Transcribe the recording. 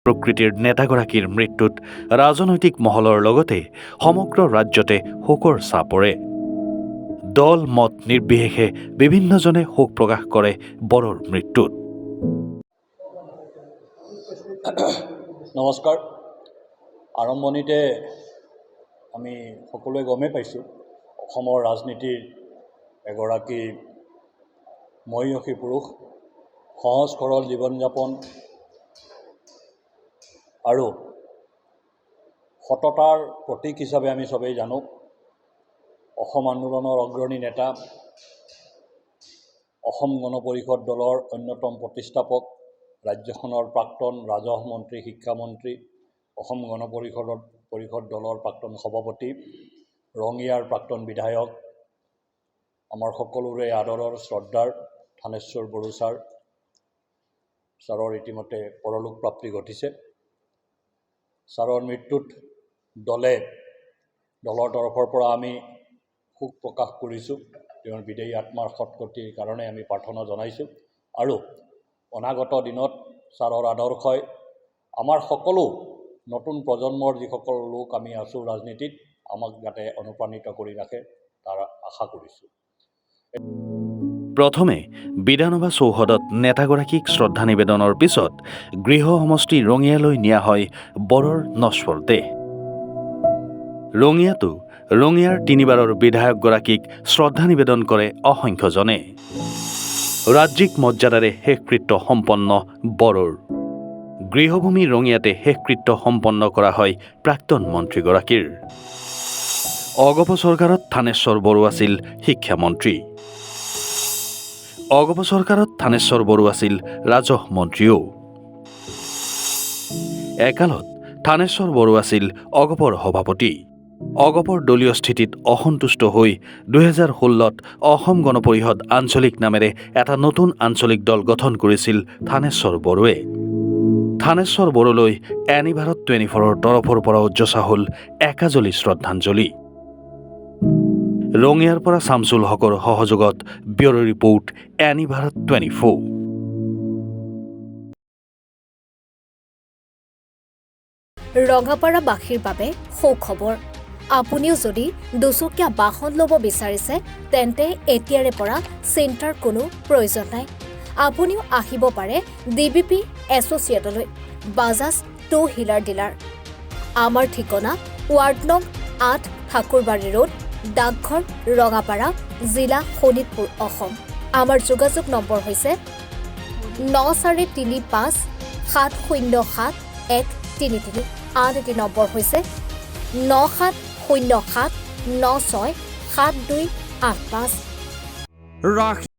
প্ৰকৃতিৰ নেতাগৰাকীৰ মৃত্যুত ৰাজনৈতিক মহলৰ লগতে সমগ্ৰ ৰাজ্যতে শোকৰ ছাঁ পৰে। দল মত নিৰ্বিশেষে বিভিন্নজনে শোক প্ৰকাশ কৰে বৰৰ মৃত্যুত। নমস্কাৰ। আৰম্ভণিতে আমি সকলোৱে গমেই পাইছোঁ অসমৰ ৰাজনীতিৰ এগৰাকী মহিয়সী পুৰুষ, সহজ সৰল জীৱন যাপন আৰু সততাৰ প্ৰতীক হিচাপে আমি সবেই জানো। অসম আন্দোলনৰ অগ্ৰণী নেতা, অসম গণ পৰিষদ দলৰ অন্যতম প্ৰতিষ্ঠাপক, ৰাজ্যখনৰ প্ৰাক্তন ৰাজহ মন্ত্ৰী, শিক্ষামন্ত্ৰী, অসম গণ পৰিষদ দলৰ প্ৰাক্তন সভাপতি, ৰঙিয়াৰ প্ৰাক্তন বিধায়ক, আমাৰ সকলোৰে আদৰৰ শ্ৰদ্ধাৰ থানেশ্বৰ বড়ো ছাৰৰ ইতিমধ্যে পৰলোক প্ৰাপ্তি ঘটিছে। ছাৰৰ মৃত্যুত দলৰ তৰফৰ পৰা আমি শোক প্ৰকাশ কৰিছোঁ। তেওঁৰ বিদেহী আত্মাৰ সৎগতিৰ কাৰণে আমি প্ৰাৰ্থনা জনাইছোঁ আৰু অনাগত দিনত ছাৰৰ আদৰ্শই আমাৰ সকলো নতুন প্ৰজন্মৰ যিসকল লোক আমি আছোঁ ৰাজনীতিত, আমাক যাতে অনুপ্ৰাণিত কৰি ৰাখে তাৰ আশা কৰিছোঁ। প্ৰথমে বিধানসভা চৌহদত নেতাগৰাকীক শ্ৰদ্ধা নিবেদনৰ পিছত গৃহ সমষ্টি ৰঙিয়ালৈ নিয়া হয় বৰৰ নশ্বৰ দেহ। ৰঙিয়াৰ তিনিবাৰৰ বিধায়কগৰাকীক শ্ৰদ্ধা নিবেদন কৰে অসংখ্যজনে। ৰাজ্যিক মৰ্যাদাৰে শেষকৃত্য সম্পন্ন বৰৰ। গৃহভূমি ৰঙিয়াতে শেষকৃত্য সম্পন্ন কৰা হয় প্ৰাক্তন মন্ত্ৰীগৰাকীৰ। অগপ চৰকাৰত থানেশ্বৰ বড়ো আছিল শিক্ষামন্ত্ৰী। অগপ চৰকাৰত থানেশ্বৰ বড়ো আছিল ৰাজহ মন্ত্ৰীও। একালত থানেশ্বৰ বড়ো আছিল অগপৰ সভাপতি। অগপৰ দলীয় স্থিতিত অসন্তুষ্ট হৈ 2016ত অসম গণ পৰিষদ আঞ্চলিক নামেৰে এটা নতুন আঞ্চলিক দল গঠন কৰিছিল থানেশ্বৰ বড়োৱে। থানেশ্বৰ বড়োলৈ এনি ভাৰত 24ৰ তৰফৰ পৰা উজ্জচা হ'ল একাজলি শ্ৰদ্ধাঞ্জলি। ৰঙিয়াৰ পৰা শামছুল হকৰ সহযোগত ব্যুৰ' ৰিপৰ্ট এনি ভাৰত 24। ৰঙাপাৰাবাসীৰ বাবে সুখবৰ। আপুনিও যদি দুচকীয়া বাহন ল'ব বিচাৰিছে তেন্তে এতিয়াৰে পৰা চিন্তাৰ কোনো প্ৰয়োজন নাই। আপুনিও আহিব পাৰে DBP এছ'চিয়েটলৈ, বাজাজ টু হুইলাৰ ডিলাৰ। আমাৰ ঠিকনা ৱাৰ্ড নং 8 ঠাকুৰবাৰী ৰোড, ডাকঘৰ, ৰঙাপাৰা, জিলা শোণিতপুৰ, অসম। আমাৰ যোগাযোগ নম্বৰ হৈছে 9435707133। আন এটি নম্বৰ হৈছে 9707967285।